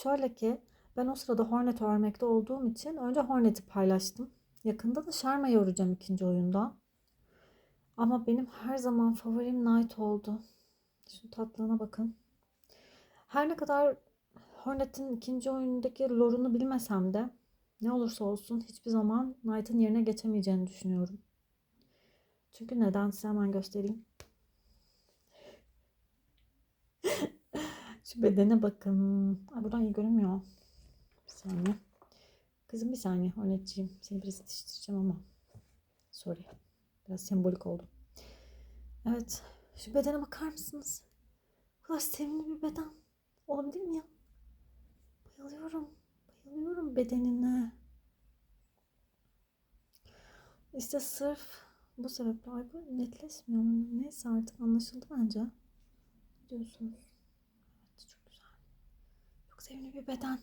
Şöyle ki ben o sırada Hornet örmekte olduğum için önce Hornet'i paylaştım. Yakında da Sherma'yı öreceğim ikinci oyunda. Ama benim her zaman favorim Knight oldu. Şu tatlılığına bakın. Her ne kadar Hornet'in ikinci oyundaki lore'unu bilmesem de ne olursa olsun hiçbir zaman Knight'ın yerine geçemeyeceğini düşünüyorum. Çünkü nedense hemen göstereyim. Şu bedene bakın. Ay, buradan iyi görünmüyor. Bir saniye. Kızım bir saniye Hornetciğim. Seni biraz yetiştireceğim ama. Sorry. Biraz sembolik oldu. Evet. Şu bedene bakar mısınız? Bu kadar sevimli bir beden. Olabilir mi ya? Bayılıyorum. Bayılıyorum bedenine. İşte sırf bu sebeple ay bu netleşmiyor mu? Neyse artık anlaşıldı bence. Ne diyorsunuz? Evet, çok güzel. Çok sevimli bir beden.